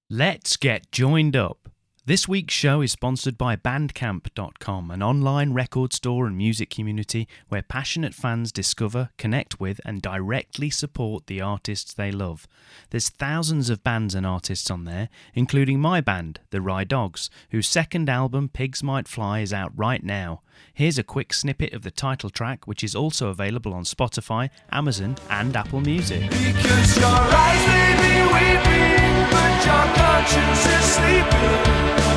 Let's get joined up. This week's show is sponsored by Bandcamp.com, an online record store and music community where passionate fans discover, connect with, and directly support the artists they love. There's thousands of bands and artists on there, including my band, the Rye Dogs, whose second album, Pigs Might Fly, is out right now. Here's a quick snippet of the title track, which is also available on Spotify, Amazon, and Apple Music. Because your eyes may be weeping, but your conscience is sleeping.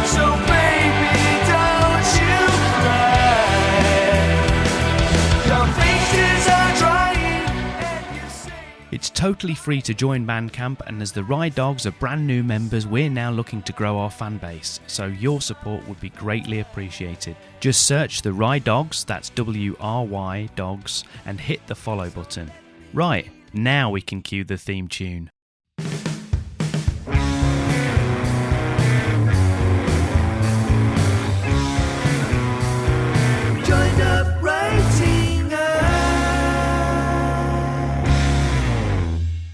So baby, don't you cry. Your faces are drying and you say... It's totally free to join Bandcamp, and as the Rye Dogs are brand new members, we're now looking to grow our fan base, so your support would be greatly appreciated. Just search the Rye Dogs, that's W-R-Y Dogs, and hit the follow button. Right, now we can cue the theme tune. Joined up writing.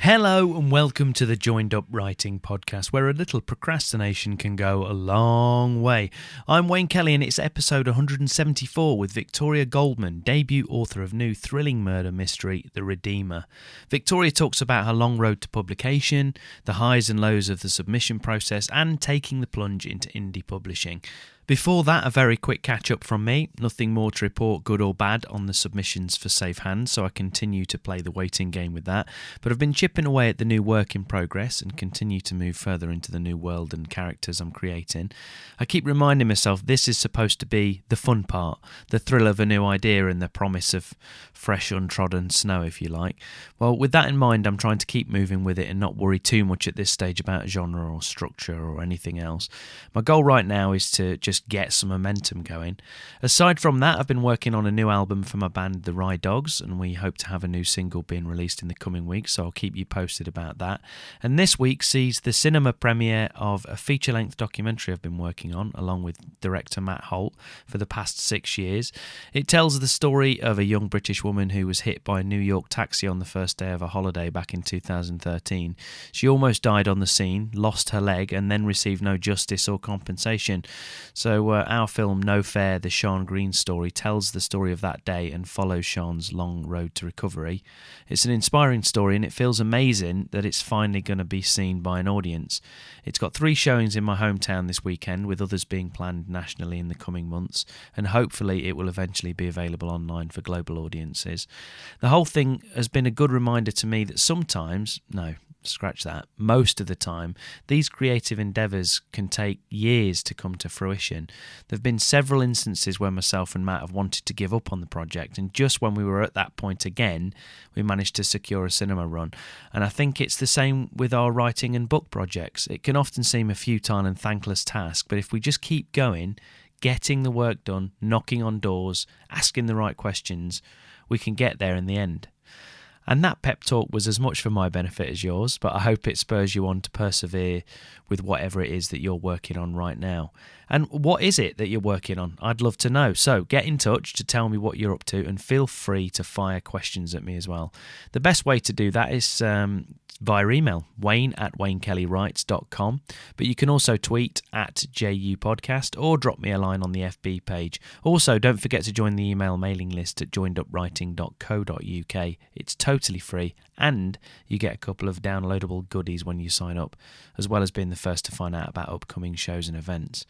Hello and welcome to the Joined Up Writing podcast, where a little procrastination can go a long way. I'm Wayne Kelly and it's episode 174 with Victoria Goldman, debut author of new thrilling murder mystery, The Redeemer. Victoria talks about her long road to publication, the highs and lows of the submission process, and taking the plunge into indie publishing. Before that, a very quick catch-up from me. Nothing more to report, good or bad, on the submissions for Safe Hands, so I continue to play the waiting game with that. But I've been chipping away at the new work in progress and continue to move further into the new world and characters I'm creating. I keep reminding myself this is supposed to be the fun part, the thrill of a new idea and the promise of fresh, untrodden snow, if you like. Well, with that in mind, I'm trying to keep moving with it and not worry too much at this stage about genre or structure or anything else. My goal right now is to just get some momentum going. Aside from that, I've been working on a new album for my band, the Rye Dogs, and we hope to have a new single being released in the coming weeks, so I'll keep you posted about that. And this week sees the cinema premiere of a feature-length documentary I've been working on, along with director Matt Holt, for the past 6 years. It tells the story of a young British woman who was hit by a New York taxi on the first day of a holiday back in 2013. She almost died on the scene, lost her leg, and then received no justice or compensation. So our film No Fair, the Sean Green story, tells the story of that day and follows Sean's long road to recovery. It's an inspiring story and it feels amazing that it's finally going to be seen by an audience. It's got 3 showings in my hometown this weekend, with others being planned nationally in the coming months, and hopefully it will eventually be available online for global audiences. The whole thing has been a good reminder to me that sometimes, scratch that, most of the time, these creative endeavours can take years to come to fruition. There have been several instances where myself and Matt have wanted to give up on the project, and just when we were at that point again, we managed to secure a cinema run. And I think it's the same with our writing and book projects. It can often seem a futile and thankless task, but if we just keep going, getting the work done, knocking on doors, asking the right questions, we can get there in the end. And that pep talk was as much for my benefit as yours, but I hope it spurs you on to persevere with whatever it is that you're working on right now. And what is it that you're working on? I'd love to know. So get in touch to tell me what you're up to, and feel free to fire questions at me as well. The best way to do that is via email, wayne@waynekellywrites.com, but you can also tweet at JU podcast or drop me a line on the FB page. Also, don't forget to join the email mailing list at joinedupwriting.co.uk. It's totally free, and you get a couple of downloadable goodies when you sign up, as well as being the first to find out about upcoming shows and events.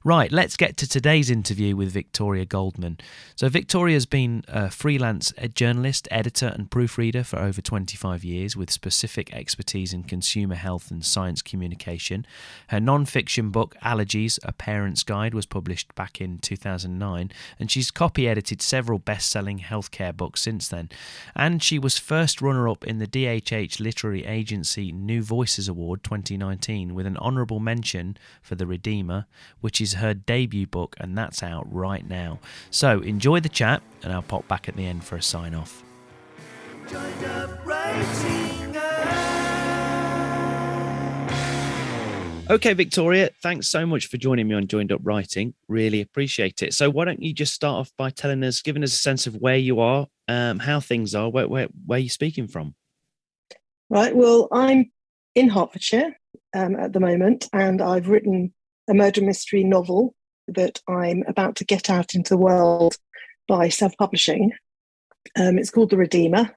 Right, let's get to today's interview with Victoria Goldman. So Victoria's been a freelance journalist, editor and proofreader for over 25 years, with specific expertise in consumer health and science communication. Her non-fiction book, Allergies, A Parent's Guide, was published back in 2009, and she's copy-edited several best-selling healthcare books since then. And she was first runner-up in the DHH Literary Agency New Voices Award 2019 with an honourable mention for The Redeemer, which is her debut book, and that's out right now. So enjoy the chat, and I'll pop back at the end for a sign-off. Joined up writing. Okay, Victoria, thanks so much for joining me on Joined Up Writing. Really appreciate it. So why don't you just start off by giving us a sense of where you are, how things are, where you're speaking from? Right, well, I'm in Hertfordshire, at the moment, and I've written a murder mystery novel that I'm about to get out into the world by self-publishing. It's called The Redeemer,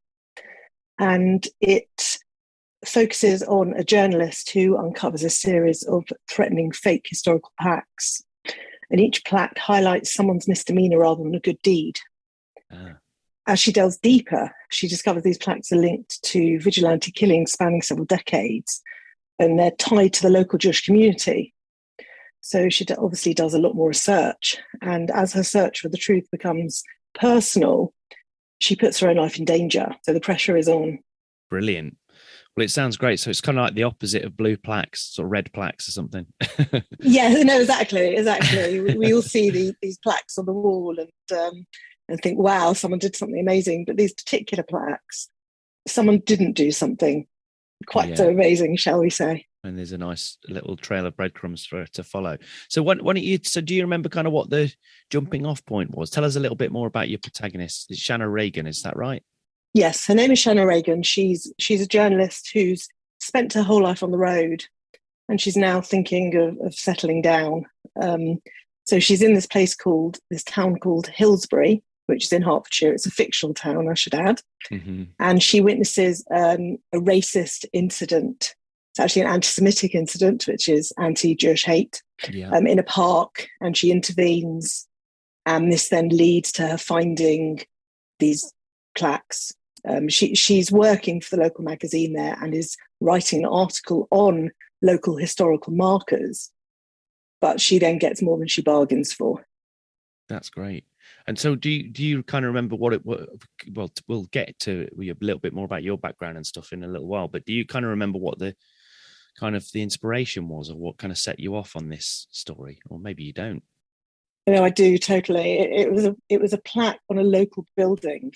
and it focuses on a journalist who uncovers a series of threatening fake historical plaques, and each plaque highlights someone's misdemeanor rather than a good deed. As she delves deeper, she discovers these plaques are linked to vigilante killings spanning several decades, and they're tied to the local Jewish community. So she obviously does a lot more research, and as her search for the truth becomes personal, she puts her own life in danger. So the pressure is on. Brilliant. Well, it sounds great. So it's kind of like the opposite of blue plaques, or red plaques or something. Yeah, no, exactly. We all see these plaques on the wall and think, wow, someone did something amazing. But these particular plaques, someone didn't do something quite so amazing, shall we say. And there's a nice little trail of breadcrumbs for to follow. So do you remember kind of what the jumping off point was? Tell us a little bit more about your protagonist. It's Shanna Reagan, is that right? Yes, her name is Shanna Reagan. She's a journalist who's spent her whole life on the road, and she's now thinking of settling down. So she's in this town called Hillsbury, which is in Hertfordshire. It's a fictional town, I should add. Mm-hmm. And she witnesses a racist incident. It's actually an anti-Semitic incident, which is anti-Jewish hate, in a park, and she intervenes. And this then leads to her finding these plaques. She's working for the local magazine there and is writing an article on local historical markers, but she then gets more than she bargains for. That's great. And so do you kind of remember what it was? Well, we'll get to a little bit more about your background and stuff in a little while, but do you kind of remember what the inspiration was, or what kind of set you off on this story? Or maybe you don't. No, I do, totally. It was a plaque on a local building.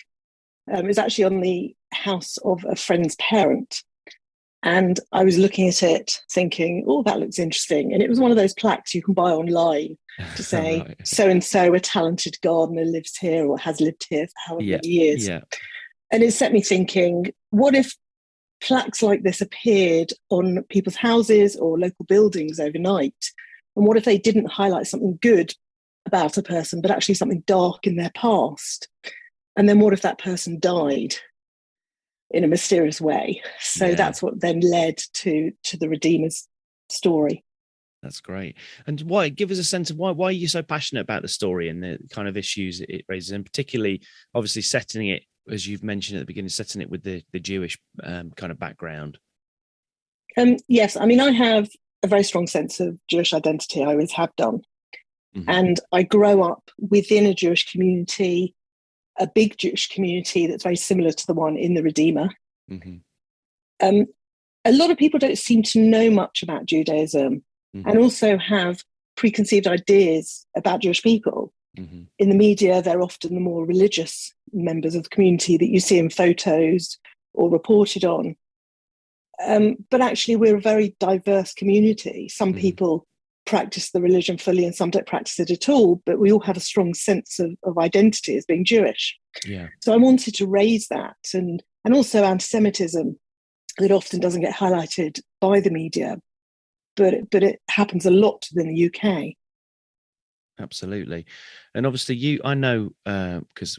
It was actually on the house of a friend's parent. And I was looking at it thinking, oh, that looks interesting. And it was one of those plaques you can buy online to say, right, so-and-so, a talented gardener, lives here or has lived here for however many years. Yeah. And it set me thinking, what if plaques like this appeared on people's houses or local buildings overnight? And what if they didn't highlight something good about a person, but actually something dark in their past? And then what if that person died in a mysterious way? So that's what then led to the Redeemer's story. That's great. And give us a sense of why are you so passionate about the story and the kind of issues it raises, and particularly, obviously, setting it, as you've mentioned at the beginning, setting it with the Jewish kind of background. Yes, I mean, I have a very strong sense of Jewish identity. I always have done. Mm-hmm. And I grow up within a Jewish community, a big Jewish community that's very similar to the one in The Redeemer. Mm-hmm. A lot of people don't seem to know much about Judaism, mm-hmm, and also have preconceived ideas about Jewish people. Mm-hmm. In the media, they're often the more religious members of the community that you see in photos or reported on. But actually, we're a very diverse community. Some mm-hmm people practice the religion fully and some don't practice it at all, but we all have a strong sense of identity as being Jewish. Yeah. So I wanted to raise that, and also anti-Semitism that often doesn't get highlighted by the media, but it happens a lot within the UK. Absolutely. And obviously I know, because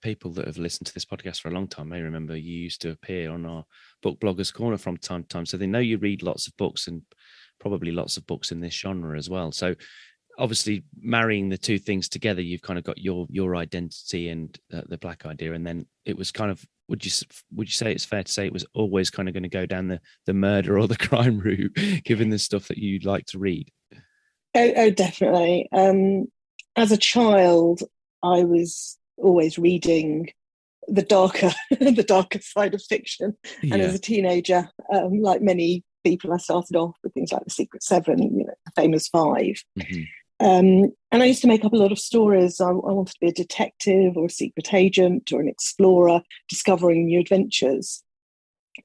people that have listened to this podcast for a long time may remember you used to appear on our Book Bloggers Corner from time to time, so they know you read lots of books, and probably lots of books in this genre as well. So obviously marrying the two things together, you've kind of got your identity and the black idea, and then it was kind of, would you say it's fair to say it was always kind of going to go down the murder or the crime route, given the stuff that you'd like to read? Oh, definitely. As a child, I was always reading the darker side of fiction. Yeah. And as a teenager, like many people, I started off with things like The Secret Seven, the famous five. Mm-hmm. And I used to make up a lot of stories. I wanted to be a detective or a secret agent or an explorer, discovering new adventures.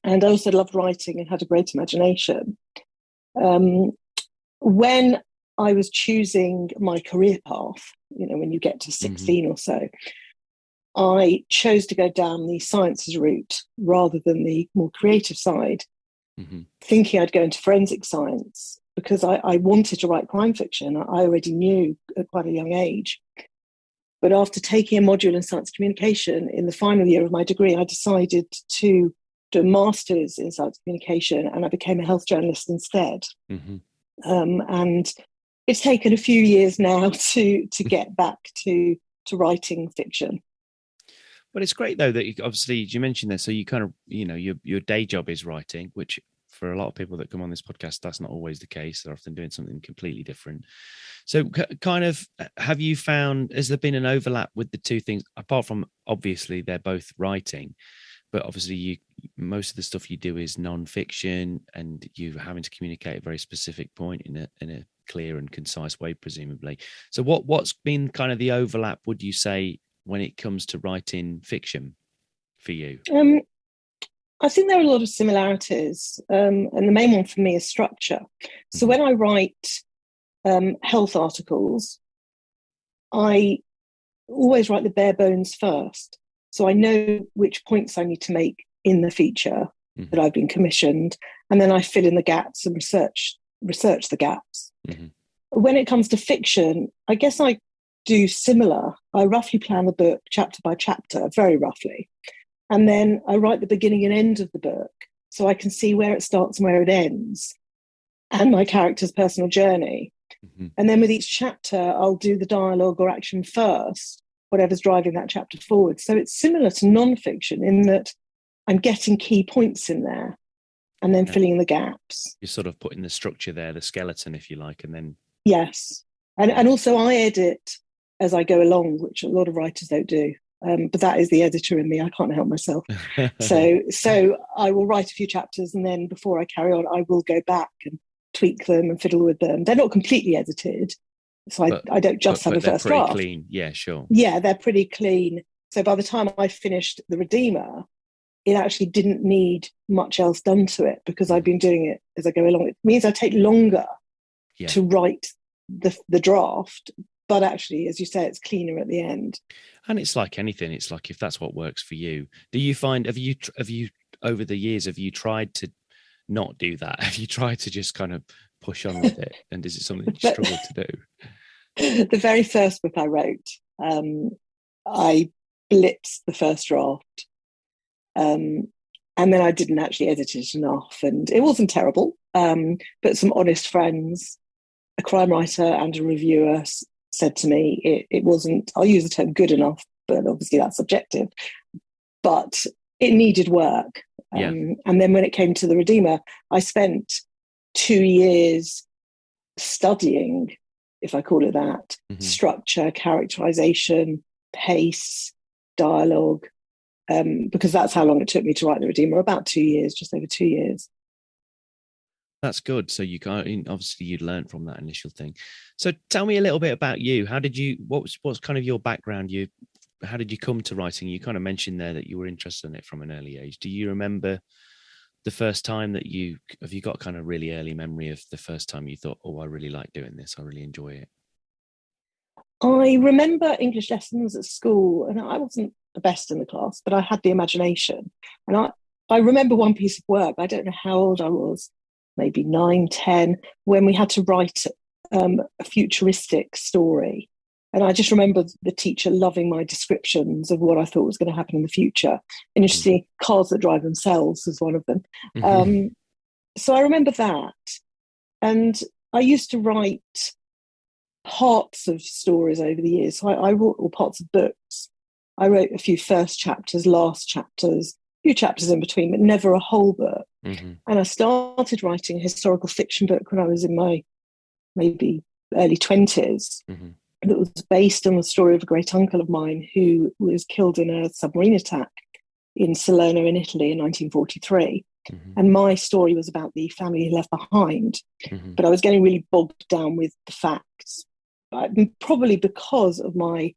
And I also loved writing and had a great imagination. When I was choosing my career path, when you get to 16 mm-hmm or so, I chose to go down the sciences route rather than the more creative side. thinking I'd go into forensic science because I wanted to write crime fiction. I already knew at quite a young age. But after taking a module in science communication in the final year of my degree, I decided to do a master's in science communication, and I became a health journalist instead. And it's taken a few years now to get back to writing fiction. But it's great though that obviously you mentioned there. So you kind of, your day job is writing, which for a lot of people that come on this podcast, that's not always the case. They're often doing something completely different. So kind of, have you found, has there been an overlap with the two things, apart from obviously they're both writing, but obviously most of the stuff you do is non-fiction, and you're having to communicate a very specific point in a clear and concise way, presumably. So what's been kind of the overlap, would you say, when it comes to writing fiction for you? I think there are a lot of similarities, and the main one for me is structure. So when I write health articles, I always write the bare bones first. So I know which points I need to make in the feature that I've been commissioned, and then I fill in the gaps and research the gaps. When it comes to fiction, I guess I do similar. I roughly plan the book chapter by chapter, very roughly. And then I write the beginning and end of the book so I can see where it starts and where it ends, and my character's personal journey. And then with each chapter, I'll do the dialogue or action first, whatever's driving that chapter forward. So it's similar to non-fiction in that I'm getting key points in there and then filling in the gaps. You're sort of putting the structure there, the skeleton, if you like, and then... Yes. And also I edit as I go along, which a lot of writers don't do. But that is the editor in me. I can't help myself. So I will write a few chapters, and then before I carry on, I will go back and tweak them and fiddle with them. They're not completely edited, so I don't just have a first draft. Clean. Yeah, sure. Yeah, they're pretty clean. So by the time I finished The Redeemer, it actually didn't need much else done to it because I've been doing it as I go along. It means I take longer to write the draft, but actually, as you say, it's cleaner at the end. And it's like anything. It's like, if that's what works for you. Do you find, have you over the years, have you tried to not do that? Have you tried to just kind of push on with it? And is it something you struggle to do? The very first book I wrote, I blitzed the first draft. And then I didn't actually edit it enough. And it wasn't terrible. But some honest friends, a crime writer and a reviewer, said to me it wasn't, I'll use the term good enough, but obviously that's subjective, but it needed work. And then when it came to The Redeemer, I spent 2 years studying, if I call it that, structure, characterization, pace, dialogue, because that's how long it took me to write The Redeemer, about 2 years, just over 2 years. That's good. So you can't, obviously you'd learned from that initial thing. So tell me a little bit about you. How did you, what's kind of your background? How did you come to writing? You kind of mentioned there that you were interested in it from an early age. Do you remember the first time that have you got kind of really early memory of the first time you thought, oh, I really like doing this, I really enjoy it? I remember English lessons at school, and I wasn't the best in the class, but I had the imagination. And I remember one piece of work, I don't know how old I was, maybe 9, 10, when we had to write a futuristic story. And I just remember the teacher loving my descriptions of what I thought was going to happen in the future. And you see cars that drive themselves was one of them. So I remember that. And I used to write parts of stories over the years. So I wrote, or parts of books. I wrote a few first chapters, last chapters, a few chapters in between, but never a whole book. And I started writing a historical fiction book when I was in my maybe early 20s. That was based on the story of a great uncle of mine who was killed in a submarine attack in Salerno in Italy in 1943. And my story was about the family he left behind. But I was getting really bogged down with the facts, probably because of my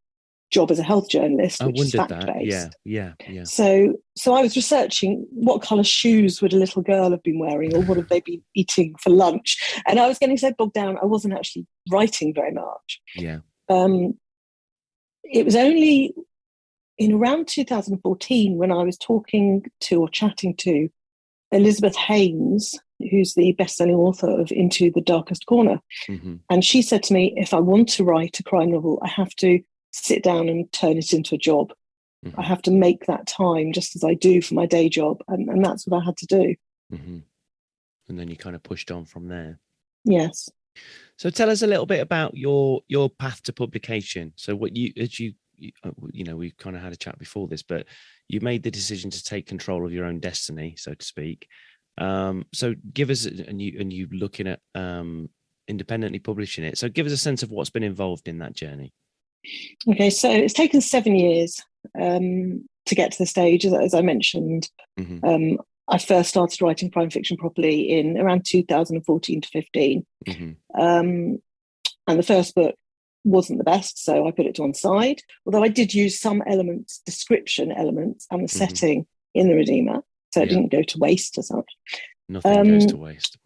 job as a health journalist, which is fact-based. Yeah. So I was researching what colour shoes would a little girl have been wearing, or what have they been eating for lunch? And I was getting so bogged down, I wasn't actually writing very much. It was only in around 2014 when I was talking to or chatting to Elizabeth Haynes, who's the best-selling author of Into the Darkest Corner. And she said to me, if I want to write a crime novel, I have to sit down and turn it into a job. I have to make that time just as I do for my day job. And that's what I had to do. And then you kind of pushed on from there. Yes. So tell us a little bit about your path to publication. So what you know, we kind of had a chat before this, but you made the decision to take control of your own destiny, so to speak. So give us, and you looking at independently publishing it. So give us a sense of what's been involved in that journey. Okay, so it's taken 7 years to get to the stage, as I mentioned. I first started writing crime fiction properly in around 2014 to 15. And the first book wasn't the best, so I put it to one side, although I did use some elements, description elements, and the setting in the Redeemer, so it didn't go to waste as such. Nothing goes to waste.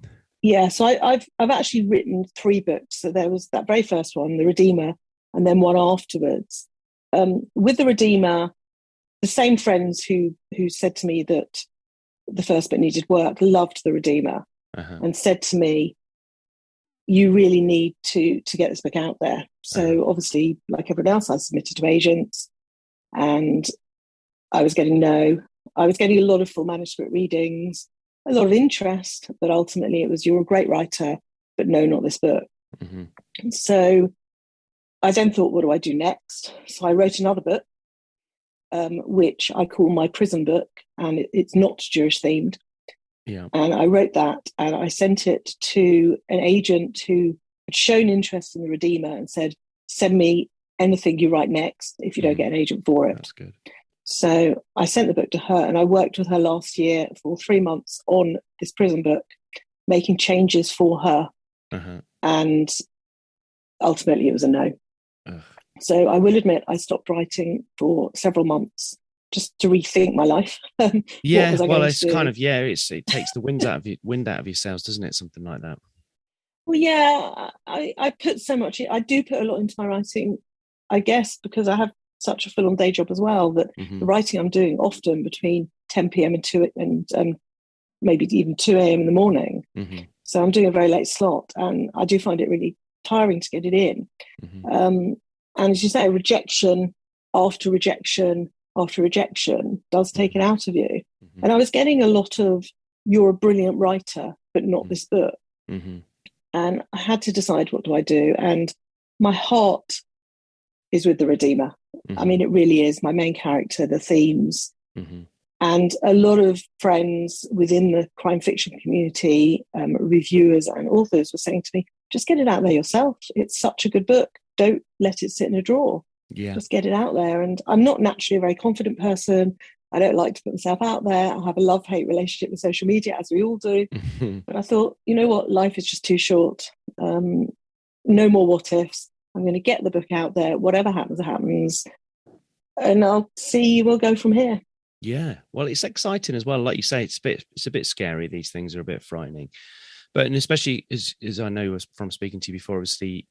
Yeah, so I've actually written 3 books. So there was that very first one, The Redeemer, and then one afterwards. With The Redeemer, the same friends who said to me that the first book needed work loved The Redeemer and said to me, you really need to get this book out there. So obviously, like everyone else, I submitted to agents and I was getting I was getting a lot of full manuscript readings, a lot of interest, but ultimately it was, you're a great writer, but no, not this book. So I then thought, what do I do next? So I wrote another book, which I call my prison book, and it's not Jewish themed. And I wrote that and I sent it to an agent who had shown interest in The Redeemer and said, send me anything you write next if you don't get an agent for it. That's good. So I sent the book to her and I worked with her last year for 3 months on this prison book, making changes for her. And ultimately it was a no. So I will admit I stopped writing for several months just to rethink my life. Yeah, well, it's kind of, it takes the wind out of your sails, doesn't it? Something like that. Well, yeah, I put so much, I do put a lot into my writing, I guess, because I have such a full-on day job as well, that the writing I'm doing often between 10 p.m. and maybe even 2 a.m. in the morning. So I'm doing a very late slot and I do find it really tiring to get it in. And as you say, rejection after rejection after rejection does take it out of you. And I was getting a lot of, you're a brilliant writer, but not this book. And I had to decide, what do I do? And my heart is with The Redeemer. I mean, it really is my main character, the themes. And a lot of friends within the crime fiction community, reviewers and authors were saying to me, just get it out there yourself. It's such a good book. Don't let it sit in a drawer. Just get it out there. And I'm not naturally a very confident person. I don't like to put myself out there. I have a love-hate relationship with social media, as we all do. But I thought, you know what? Life is just too short. No more what ifs. I'm going to get the book out there. Whatever happens, happens. And I'll see, we'll go from here. Yeah. Well, it's exciting as well. Like you say, it's a bit scary. These things are a bit frightening. But, and especially as I know from speaking to you before, obviously,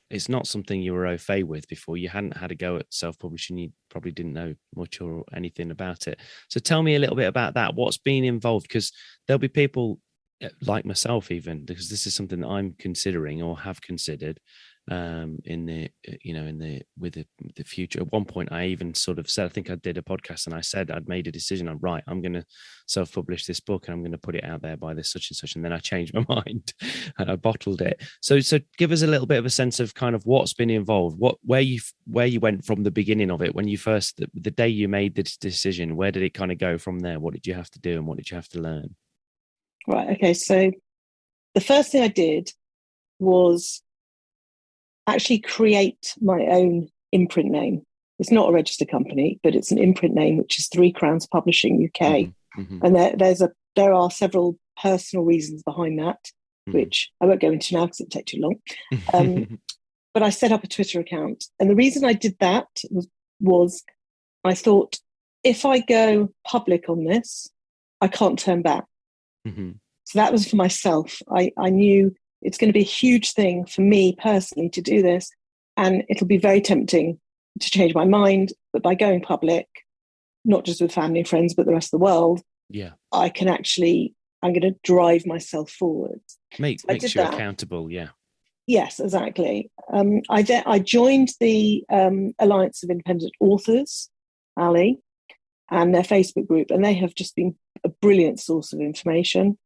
it's not something you were au fait with before. You hadn't had a go at self-publishing. You probably didn't know much or anything about it. So tell me a little bit about that. What's been involved? Because there'll be people like myself, even, because this is something that I'm considering or have considered with the future. At one point, I even sort of said, I think I did a podcast and I said I'd made a decision. I'm going to self-publish this book and I'm going to put it out there by this such and such. And then I changed my mind and I bottled it. So give us a little bit of a sense of kind of what's been involved, where you went from the beginning of it, when you first, the day you made this decision, where did it kind of go from there? What did you have to do and what did you have to learn? Right. Okay. So the first thing I did was actually create my own imprint name. It's not a registered company, but it's an imprint name, which is 3 Crowns Publishing UK. And there are several personal reasons behind that, which I won't go into now because it would take too long. But I set up a Twitter account. And the reason I did that was I thought, if I go public on this, I can't turn back. So that was for myself. I knew it's going to be a huge thing for me personally to do this, and it'll be very tempting to change my mind. But by going public, not just with family and friends, but the rest of the world, I can actually I'm going to drive myself forward. Makes you accountable, yeah. Yes, exactly. I joined the Alliance of Independent Authors, Ali, and their Facebook group, and they have just been a brilliant source of information.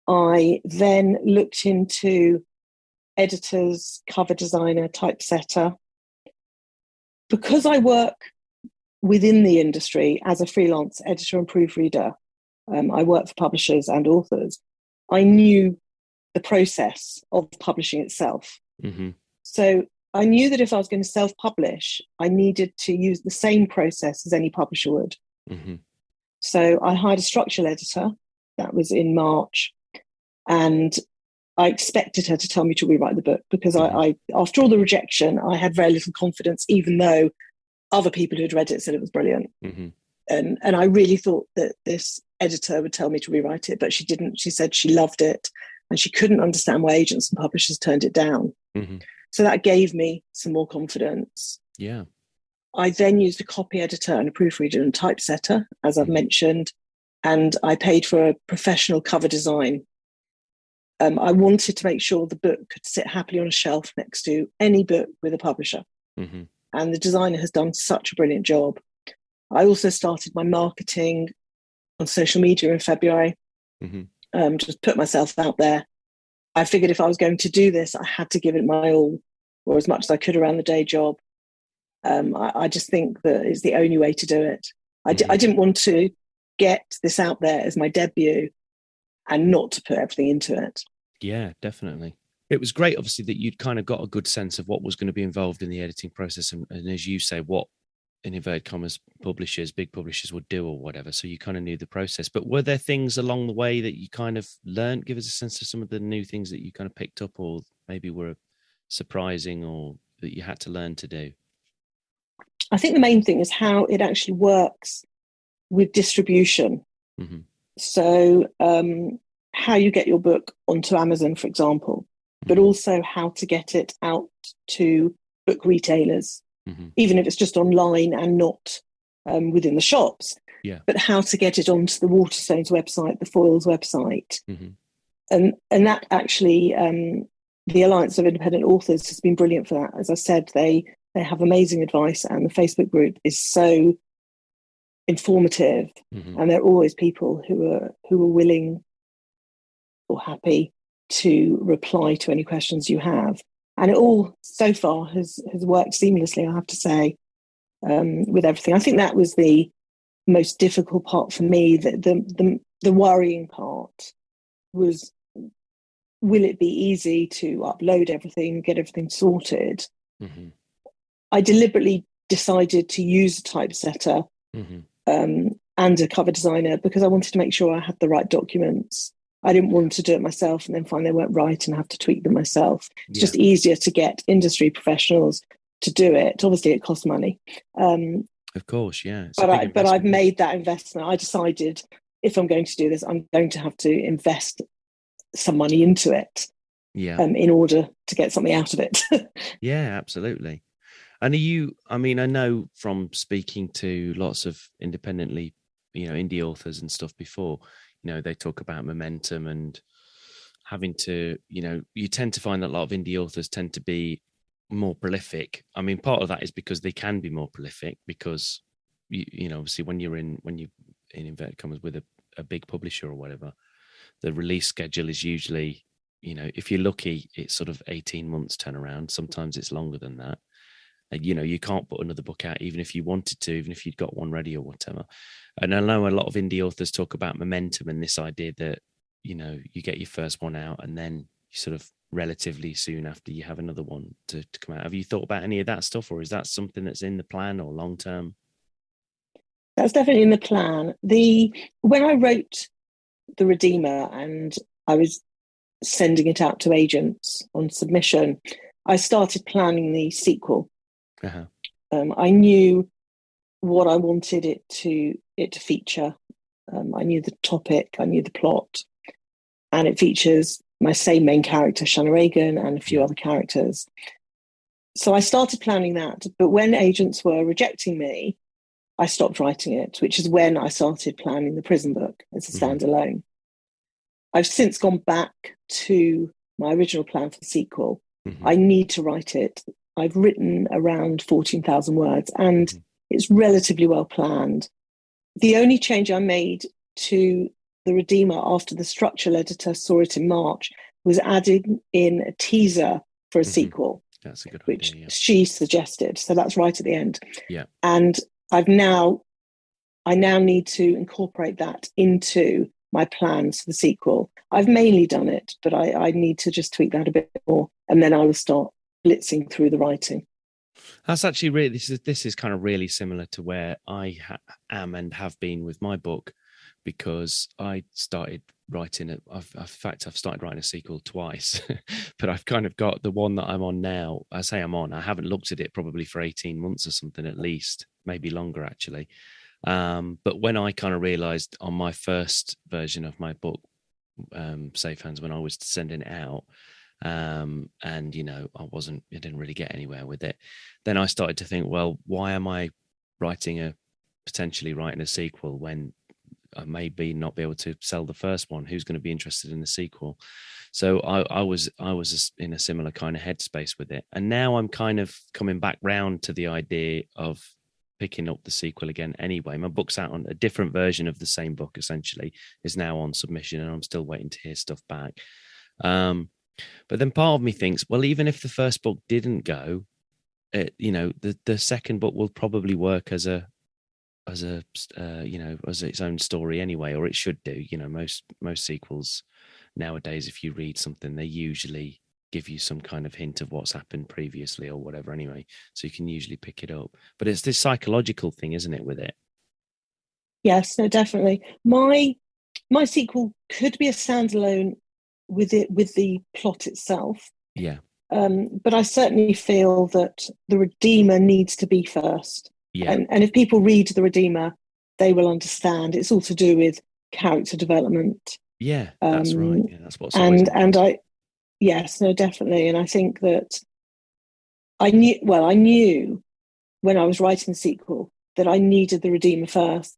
I then looked into editors, cover designer, typesetter. Because I work within the industry as a freelance editor and proofreader, I work for publishers and authors, I knew the process of publishing itself. Mm-hmm. So I knew that if I was going to self-publish, I needed to use the same process as any publisher would. Mm-hmm. So I hired a structural editor. That was in March. And I expected her to tell me to rewrite the book because I after all the rejection, I had very little confidence, even though other people who had read it said it was brilliant. Mm-hmm. And I really thought that this editor would tell me to rewrite it, but she didn't. She said she loved it and she couldn't understand why agents and publishers turned it down. Mm-hmm. So that gave me some more confidence. Yeah. I then used a copy editor and a proofreader and typesetter, as I've mentioned, and I paid for a professional cover design. I wanted to make sure the book could sit happily on a shelf next to any book with a publisher. Mm-hmm. And the designer has done such a brilliant job. I also started my marketing on social media in February, just put myself out there. I figured if I was going to do this, I had to give it my all, or as much as I could around the day job. I just think that it's the only way to do it. I didn't want to get this out there as my debut and not to put everything into it. Yeah, definitely. It was great, obviously, that you'd kind of got a good sense of what was going to be involved in the editing process. And as you say, what, in inverted commas, big publishers would do or whatever. So you kind of knew the process. But were there things along the way that you kind of learned? Give us a sense of some of the new things that you kind of picked up or maybe were surprising or that you had to learn to do. I think the main thing is how it actually works with distribution. Mm-hmm. So how you get your book onto Amazon, for example, but also how to get it out to book retailers, even if it's just online and not within the shops. Yeah. But how to get it onto the Waterstones website, the Foils website. And that actually, the Alliance of Independent Authors has been brilliant for that. As I said, they have amazing advice, and the Facebook group is so informative, and there are always people who are willing or happy to reply to any questions you have. And it all so far has worked seamlessly, I have to say, with everything. I think that was the most difficult part for me. The worrying part was, will it be easy to upload everything, get everything sorted? I deliberately decided to use a typesetter and a cover designer because I wanted to make sure I had the right documents. I didn't want to do it myself and then find they weren't right and have to tweak them myself. It's just easier to get industry professionals to do it. Obviously, it costs money. Of course, yeah. But I've made that investment. I decided if I'm going to do this, I'm going to have to invest some money into it in order to get something out of it. Yeah, absolutely. And I know from speaking to lots of independently, indie authors and stuff before, they talk about momentum and having to, you tend to find that a lot of indie authors tend to be more prolific. I mean, part of that is because they can be more prolific because, obviously when you're in inverted commas with a big publisher or whatever, the release schedule is usually, if you're lucky, it's sort of 18 months turnaround. Sometimes it's longer than that. You can't put another book out even if you wanted to, even if you'd got one ready or whatever. And I know a lot of indie authors talk about momentum and this idea that, you get your first one out and then you sort of relatively soon after you have another one to come out. Have you thought about any of that stuff, or is that something that's in the plan or long term? That's definitely in the plan. When I wrote The Redeemer and I was sending it out to agents on submission, I started planning the sequel. I knew what I wanted it to feature. I knew the topic, I knew the plot, and it features my same main character, Shanna Reagan, and a few other characters. So I started planning that, but when agents were rejecting me, I stopped writing it, which is when I started planning the prison book as a standalone. I've since gone back to my original plan for the sequel. Mm-hmm. I need to write it. I've written around 14,000 words, and it's relatively well planned. The only change I made to the Redeemer after the structural editor saw it in March was adding in a teaser for a sequel. That's a good which idea, yeah. she suggested. So that's right at the end. Yeah. And I now need to incorporate that into my plans for the sequel. I've mainly done it, but I need to just tweak that a bit more, and then I will start blitzing through the writing. That's actually really, this is kind of really similar to where I am and have been with my book, because I started writing it. In fact, I've started writing a sequel twice, but I've kind of got the one that I'm on now. I haven't looked at it probably for 18 months or something at least, maybe longer actually. But when I kind of realized on my first version of my book, Safe Hands, when I was sending it out, and I didn't really get anywhere with it, then I started to think, well, why am I potentially writing a sequel when I maybe not be able to sell the first one? Who's going to be interested in the sequel? So I was in a similar kind of headspace with it, and now I'm kind of coming back round to the idea of picking up the sequel again anyway. My book's out on a different version of the same book, essentially, is now on submission, and I'm still waiting to hear stuff back. But then part of me thinks, well, even if the first book didn't go, the second book will probably work as its own story anyway, or it should do. Most sequels nowadays, if you read something, they usually give you some kind of hint of what's happened previously or whatever anyway, so you can usually pick it up. But it's this psychological thing, isn't it, with it? Yes, no, definitely. My sequel could be a standalone with the plot itself. Yeah. But I certainly feel that the Redeemer needs to be first. Yeah. And if people read the Redeemer, they will understand. It's all to do with character development. Yeah, that's right. Yeah, that's what's yes, no, definitely. And I think that I knew when I was writing the sequel that I needed the Redeemer first.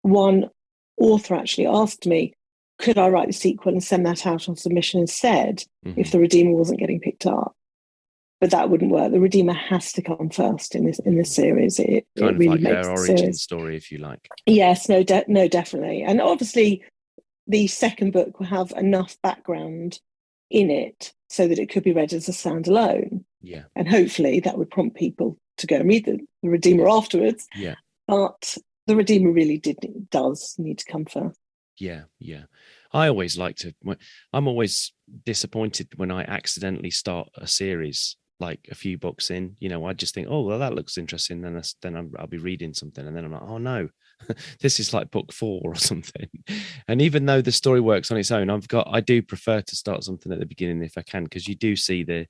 One author actually asked me, could I write the sequel and send that out on submission instead if the Redeemer wasn't getting picked up? But that wouldn't work. The Redeemer has to come first in this series. It really like makes her origin story, if you like. Yes, no, definitely. And obviously, the second book will have enough background in it so that it could be read as a standalone. Yeah. And hopefully that would prompt people to go and read the Redeemer afterwards. Yeah. But the Redeemer really does need to come first. Yeah, yeah. I'm always disappointed when I accidentally start a series like a few books in. I just think, oh, well, that looks interesting. Then I'll be reading something, and then I'm like, oh no, this is like book 4 or something. And even though the story works on its own, I do prefer to start something at the beginning if I can, because you do see the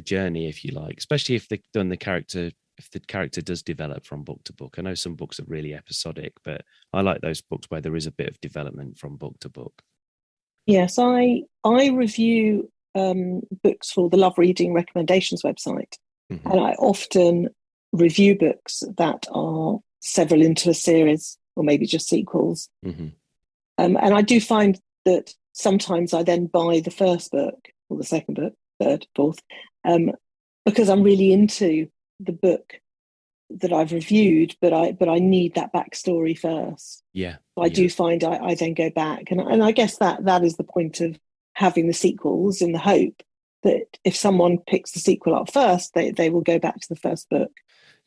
journey, if you like, especially if they've done the character. If the character does develop from book to book. I know some books are really episodic, but I like those books where there is a bit of development from book to book. Yes, I review books for the Love Reading Recommendations website, and I often review books that are several into a series or maybe just sequels. And I do find that sometimes I then buy the first book or the second book, third, fourth, because I'm really into the book that I've reviewed, but I need that backstory first. Yeah. So I do find I then go back, and I guess that is the point of having the sequels, in the hope that if someone picks the sequel up first, they will go back to the first book.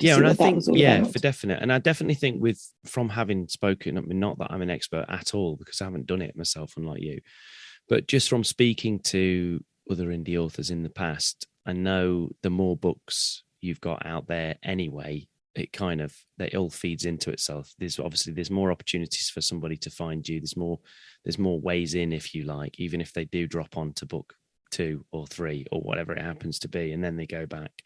Yeah, and I think about. For definite, and I definitely think from having spoken, I mean, not that I'm an expert at all because I haven't done it myself, unlike you, but just from speaking to other indie authors in the past, I know the more books you've got out there anyway, that all feeds into itself. There's more opportunities for somebody to find you. There's more ways in, if you like, even if they do drop on to book 2 or 3 or whatever it happens to be, and then they go back.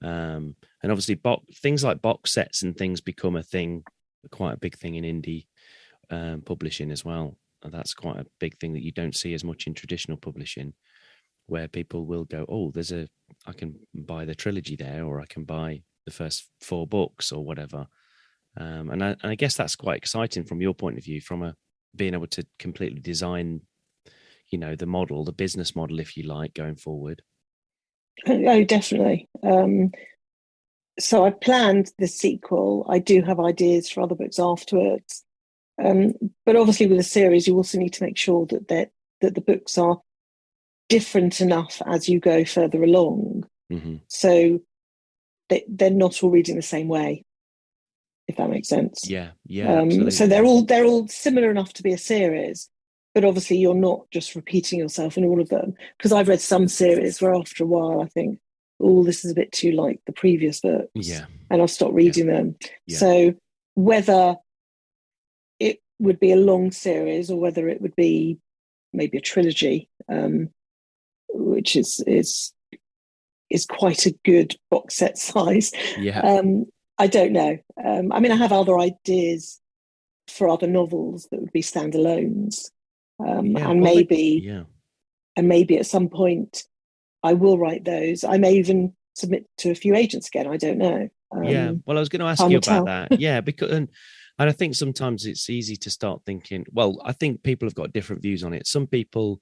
And obviously things like box sets and things become quite a big thing in indie publishing as well. And that's quite a big thing that you don't see as much in traditional publishing, where people will go, oh, I can buy the trilogy there, or I can buy the first 4 books or whatever. And I guess that's quite exciting from your point of view, from a being able to completely design, the model, the business model, if you like, going forward? Oh, definitely. So I planned the sequel. I do have ideas for other books afterwards. But obviously with a series, you also need to make sure that the books are different enough as you go further along. Mm-hmm. So they're not all reading the same way, if that makes sense. Yeah, absolutely. So they're all similar enough to be a series, but obviously you're not just repeating yourself in all of them. Because I've read some series where after a while I think, oh, this is a bit too like the previous books. Yeah. And I've stopped reading them. Yeah. So whether it would be a long series or whether it would be maybe a trilogy, which is quite a good box set size. Yeah. I don't know. I mean, I have other ideas for other novels that would be standalones, and maybe at some point I will write those. I may even submit to a few agents again. I don't know. Well, I was going to ask you about that. Yeah, because and I think sometimes it's easy to start thinking. Well, I think people have got different views on it. Some people,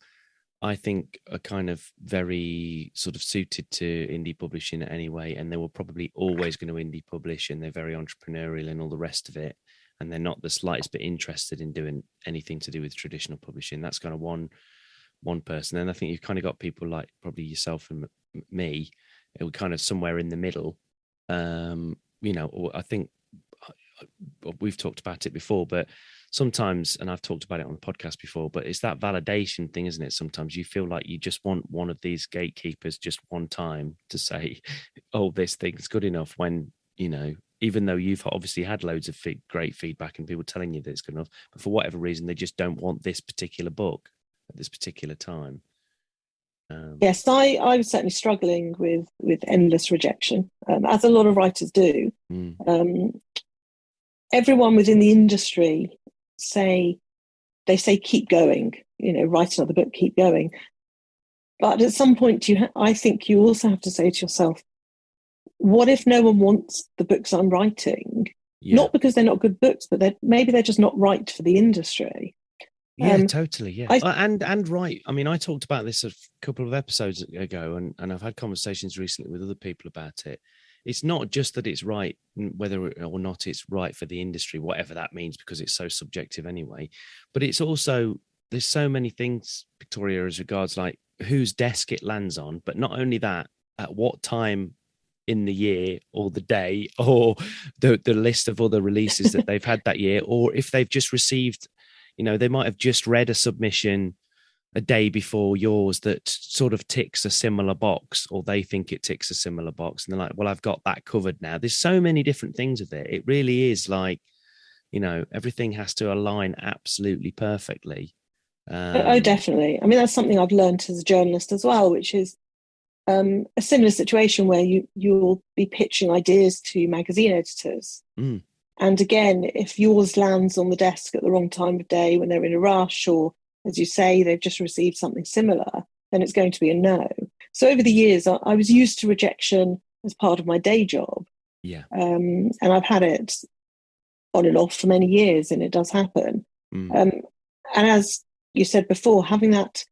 I think, are kind of very sort of suited to indie publishing anyway, and they were probably always going to indie publish, and they're very entrepreneurial and all the rest of it, and they're not the slightest bit interested in doing anything to do with traditional publishing. That's kind of one person. And I think you've kind of got people like probably yourself and me, who are kind of somewhere in the middle. Or I think we've talked about it before, but sometimes, and I've talked about it on the podcast before, but it's that validation thing, isn't it? Sometimes you feel like you just want one of these gatekeepers just one time to say, oh, this thing's good enough, when, even though you've obviously had loads of great feedback and people telling you that it's good enough, but for whatever reason, they just don't want this particular book at this particular time. Yes, I was certainly struggling with endless rejection, as a lot of writers do. Everyone within the industry say keep going, write another book, keep going. But at some point, I think you also have to say to yourself, what if no one wants the books I'm writing? Yeah. Not because they're not good books, but maybe they're just not right for the industry. Yeah, totally. Yeah. And right. I mean, I talked about this a couple of episodes ago, and I've had conversations recently with other people about it. It's not just that it's right, whether or not it's right for the industry, whatever that means, because it's so subjective anyway. But it's also, there's so many things, Victoria, as regards like whose desk it lands on. But not only that, at what time in the year or the day, or the list of other releases that they've had that year, or if they've just received, they might have just read a submission a day before yours that sort of ticks a similar box, or they think it ticks a similar box, and they're like, well, I've got that covered now. There's so many different things of it. It really is like, everything has to align absolutely perfectly. Oh, definitely. I mean, that's something I've learned as a journalist as well, which is a similar situation where you'll be pitching ideas to magazine editors. And again, if yours lands on the desk at the wrong time of day when they're in a rush, or as you say, they've just received something similar, then it's going to be a no. So over the years, I was used to rejection as part of my day job. Yeah. And I've had it on and off for many years, and it does happen. And as you said before, having that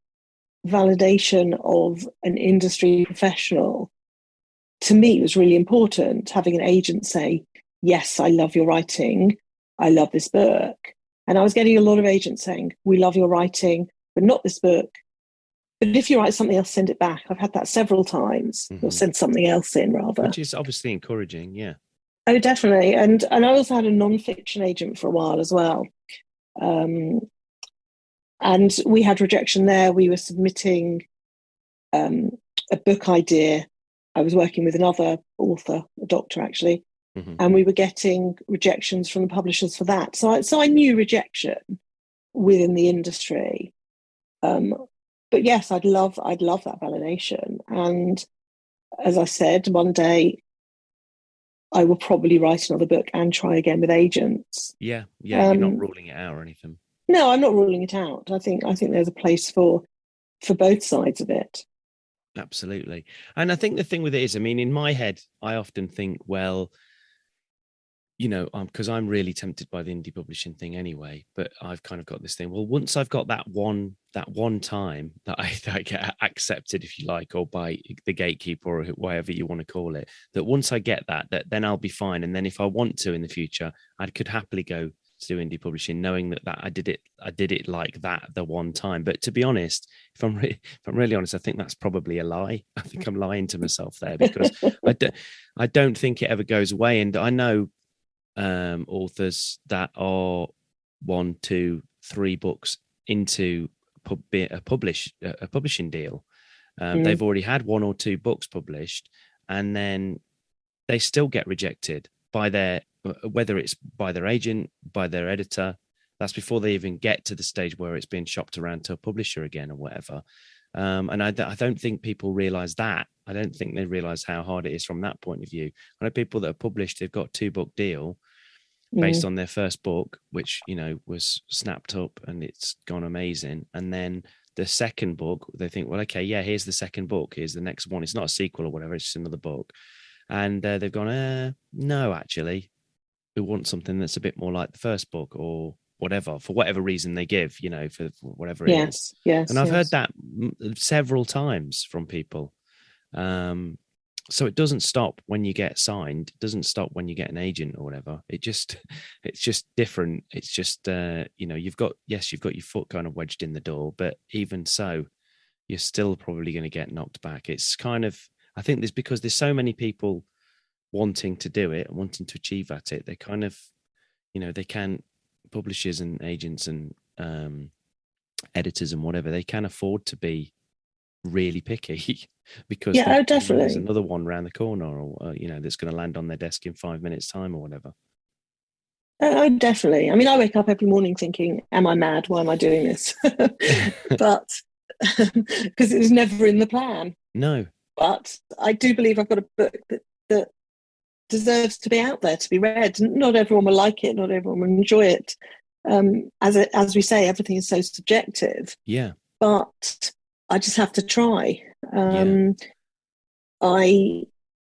validation of an industry professional, to me, was really important. Having an agent say, yes, I love your writing, I love this book. And I was getting a lot of agents saying, we love your writing, but not this book. But if you write something else, send it back. I've had that several times, or send something else in rather. Which is obviously encouraging, yeah. Oh, definitely. And I also had a non-fiction agent for a while as well. And we had rejection there. We were submitting a book idea. I was working with another author, a doctor actually, and we were getting rejections from the publishers for that. So I knew rejection within the industry. But yes, I'd love that validation. And as I said, one day I will probably write another book and try again with agents. Yeah. You're not ruling it out or anything. No, I'm not ruling it out. I think there's a place for both sides of it. Absolutely. And I think the thing with it is, I mean, in my head, I often think, well, because I'm really tempted by the indie publishing thing anyway, but I've kind of got this thing. Well, once I've got that one time that I get accepted, if you like, or by the gatekeeper or whatever you want to call it, that once I get that then I'll be fine. And then if I want to in the future, I could happily go to do indie publishing, knowing that I did it like that the one time. But to be honest, if I'm really honest, I think that's probably a lie. I think I'm lying to myself there, because I don't think it ever goes away. And I know authors that are 1, 2, 3 books into a publishing deal. They've already had 1 or 2 books published, and then they still get rejected by whether it's by their agent, by their editor. That's before they even get to the stage where it's being shopped around to a publisher again or whatever. And I don't think people realize that. I don't think they realize how hard it is from that point of view. I know people that are published, they've got a 2-book deal based on their first book, which, was snapped up and it's gone amazing. And then the second book, they think, well, okay, yeah, here's the second book. Here's the next one. It's not a sequel or whatever. It's just another book. And they've gone, no, actually, we want something that's a bit more like the first book or whatever, for whatever reason they give, for whatever it is. Yes. And I've heard that several times from people. So it doesn't stop when you get signed. It doesn't stop when you get an agent or whatever. It's just different. It's just, you've got your foot kind of wedged in the door, but even so, you're still probably going to get knocked back. It's kind of, I think because there's so many people wanting to do it, wanting to achieve at it, they kind of, they can, publishers and agents and editors and whatever, they can afford to be really picky because definitely there's another one around the corner or that's going to land on their desk in 5 minutes time or whatever. Definitely. I mean, I wake up every morning thinking, am I mad? Why am I doing this? But because it was never in the plan. No. But I do believe I've got a book that deserves to be out there, to be read. Not everyone will like it. Not everyone will enjoy it. As we say, everything is so subjective. Yeah. But I just have to try. I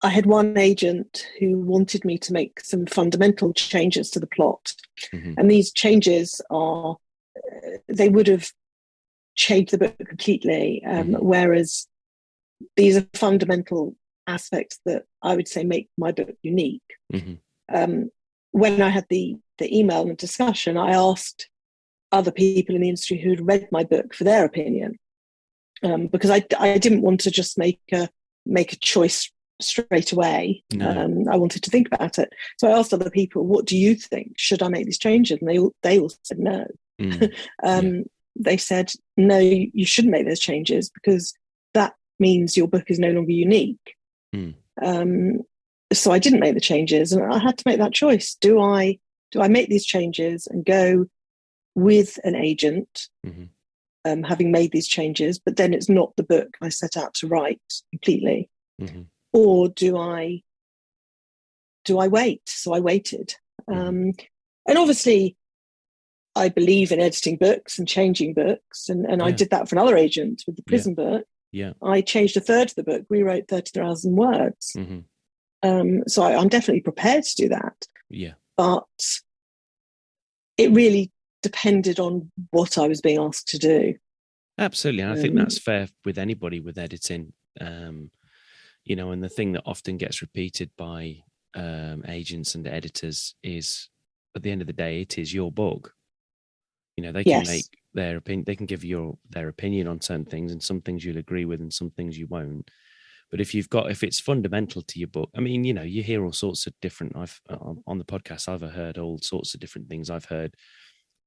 had one agent who wanted me to make some fundamental changes to the plot. And these changes they would have changed the book completely. Whereas these are fundamental aspects that I would say make my book unique. When I had the email and the discussion, I asked other people in the industry who'd read my book for their opinion, because I didn't want to just make a choice straight away. No. I wanted to think about it. So I asked other people, what do you think? Should I make these changes? And they all said no. They said, no, you shouldn't make those changes because that means your book is no longer unique. So I didn't make the changes, and I had to make that choice. Do I make these changes and go with an agent, having made these changes, but then it's not the book I set out to write completely? Or do I wait? So I waited. And obviously I believe in editing books and changing books. And I did that for another agent with the prison book. Yeah. I changed a third of the book, rewrote 30,000 words. So I'm definitely prepared to do that. Yeah. But it really depended on what I was being asked to do. Absolutely. And I think that's fair with anybody with editing. And the thing that often gets repeated by agents and editors is, at the end of the day, it is your book. They can make their opinion. They can give their opinion on certain things, and some things you'll agree with, and some things you won't. But if it's fundamental to your book, I mean, you hear all sorts of different. On the podcast, I've heard all sorts of different things. I've heard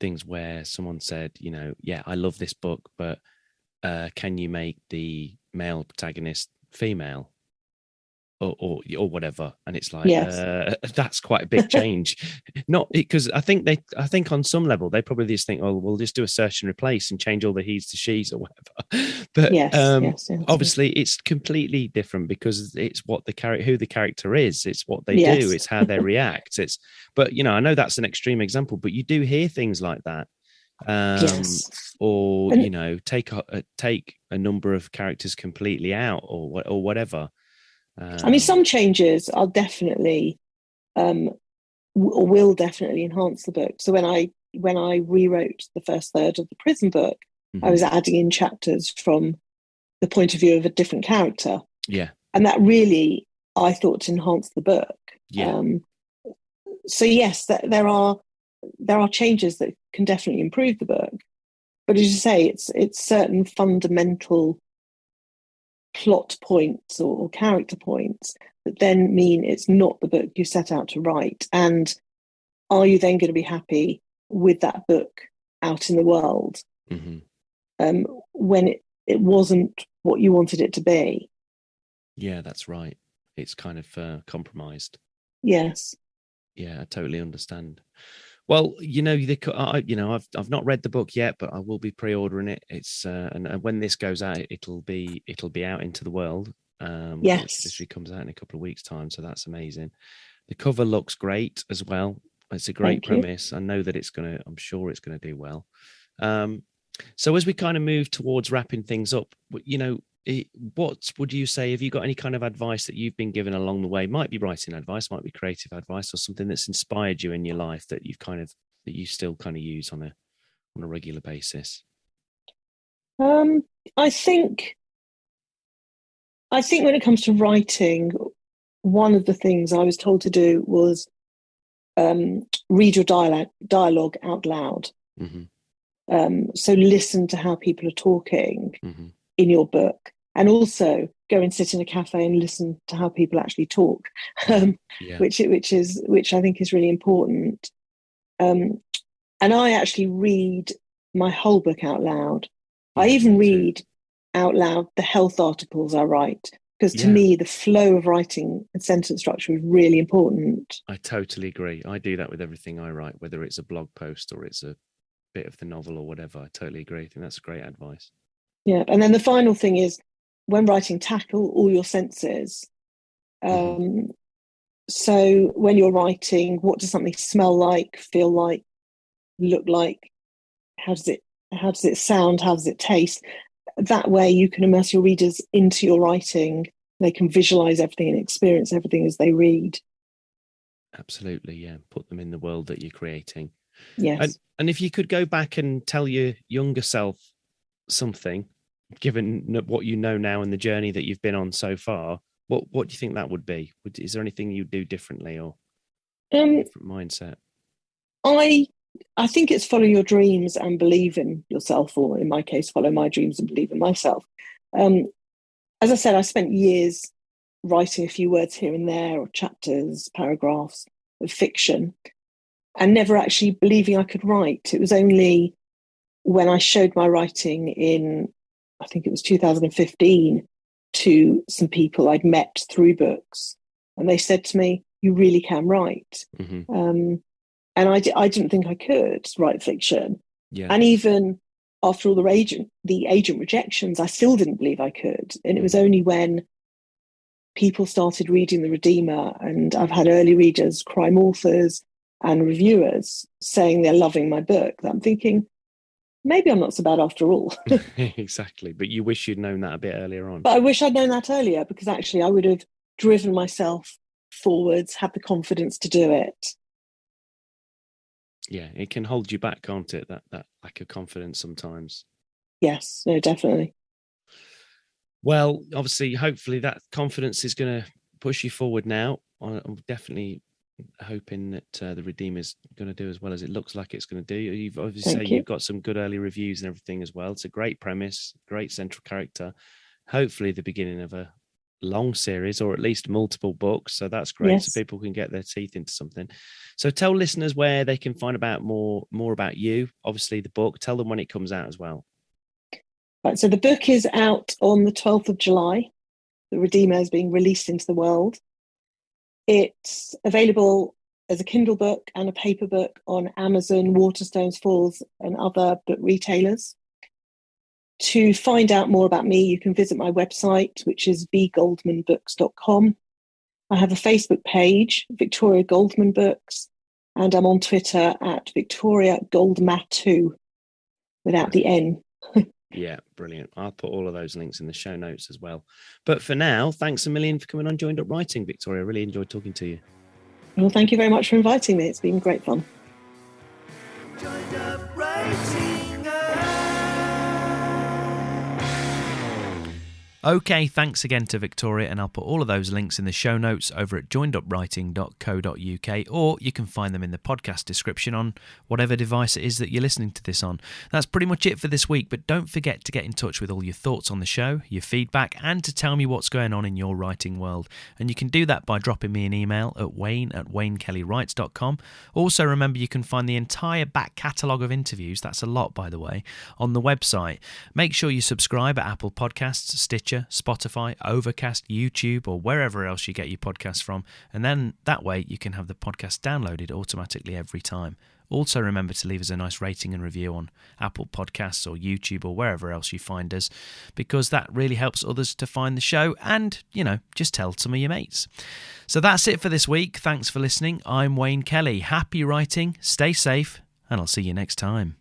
things where someone said, yeah, I love this book, but can you make the male protagonist female? Or whatever, and it's like that's quite a big change. Not because I think on some level they probably just think, oh, we'll just do a search and replace and change all the he's to she's or whatever. But obviously it's completely different because it's what who the character is. It's what they do. It's how they react. But I know that's an extreme example, but you do hear things like that. Or take a number of characters completely out or whatever. I mean, some changes are definitely will definitely enhance the book. So when I rewrote the first third of the prison book, I was adding in chapters from the point of view of a different character. Yeah. And that really, I thought, enhanced the book. Yeah. So yes, there are changes that can definitely improve the book. But as you say, it's certain fundamental plot points or character points that then mean it's not the book you set out to write. And are you then going to be happy with that book out in the world when it wasn't what you wanted it to be? Yeah, that's right. It's kind of compromised. Yes. Yeah, I totally understand. Well, I've not read the book yet, but I will be pre-ordering it. It's and when this goes out, it'll be out into the world. Yes, It literally comes out in a couple of weeks' time, so that's amazing. The cover looks great as well. It's a great premise. I know that I'm sure it's gonna do well. So as we kind of move towards wrapping things up, what would you say? Have you got any kind of advice that you've been given along the way? Might be writing advice, might be creative advice, or something that's inspired you in your life that that you still kind of use on a regular basis? I think when it comes to writing, one of the things I was told to do was read your dialogue out loud. So listen to how people are talking in your book, and also go and sit in a cafe and listen to how people actually talk, which I think is really important. And I actually read my whole book out loud. I even read out loud the health articles I write, because to me, the flow of writing and sentence structure is really important. I totally agree. I do that with everything I write, whether it's a blog post or it's a bit of the novel or whatever. I totally agree. I think that's great advice. Yeah. And then the final thing is, when writing, tackle all your senses. So when you're writing, what does something smell like, feel like, look like? How does it sound? How does it taste? That way you can immerse your readers into your writing. They can visualize everything and experience everything as they read. Absolutely, yeah. Put them in the world that you're creating. Yes. And if you could go back and tell your younger self something, given what you know now and the journey that you've been on so far, what do you think that would be? Is there anything you'd do differently or different mindset? I think it's follow your dreams and believe in yourself, or in my case, follow my dreams and believe in myself. As I said, I spent years writing a few words here and there, or chapters, paragraphs of fiction, and never actually believing I could write. It was only when I showed my writing in, I think it was 2015, to some people I'd met through books, and they said to me, "You really can write." And I didn't think I could write fiction. Yeah. And even after all the agent rejections, I still didn't believe I could. And it was only when people started reading The Redeemer, and I've had early readers, crime authors and reviewers saying they're loving my book, that I'm thinking, maybe I'm not so bad after all. Exactly. But you wish you'd known that a bit earlier on. But I wish I'd known that earlier, because actually I would have driven myself forwards, had the confidence to do it. Yeah, it can hold you back, can't it? That lack of confidence sometimes. Yes, no, definitely. Well, obviously, hopefully that confidence is going to push you forward now. I'm definitely hoping that The Redeemer's going to do as well as it looks like it's going to do. You've obviously you've got some good early reviews and everything as well. It's a great premise, great central character. Hopefully the beginning of a long series, or at least multiple books. So that's great. Yes. So people can get their teeth into something. So tell listeners where they can find out more about you. Obviously the book, tell them when it comes out as well. Right, so the book is out on the 12th of July. The Redeemer is being released into the world. It's available as a Kindle book and a paper book on Amazon, Waterstones, Falls, and other book retailers. To find out more about me, you can visit my website, which is vgoldmanbooks.com. I have a Facebook page, Victoria Goldman Books, and I'm on Twitter at Victoria Goldmatu, without the N. Yeah, brilliant. I'll put all of those links in the show notes as well. But for now, thanks a million for coming on Joined Up Writing, Victoria. I really enjoyed talking to you. Well, thank you very much for inviting me. It's been great fun. Joined up writing. Okay, thanks again to Victoria, and I'll put all of those links in the show notes over at joinedupwriting.co.uk, or you can find them in the podcast description on whatever device it is that you're listening to this on. That's pretty much it for this week, but don't forget to get in touch with all your thoughts on the show, your feedback, and to tell me what's going on in your writing world. And you can do that by dropping me an email at wayne@waynekellyWrites.com. Also, remember you can find the entire back catalogue of interviews, that's a lot by the way, on the website. Make sure you subscribe at Apple Podcasts, Stitcher, Spotify, Overcast, YouTube, or wherever else you get your podcasts from, and then that way you can have the podcast downloaded automatically every time. Also remember to leave us a nice rating and review on Apple Podcasts or YouTube or wherever else you find us, because that really helps others to find the show, and, just tell some of your mates. So that's it for this week. Thanks for listening. I'm Wayne Kelly. Happy writing, stay safe, and I'll see you next time.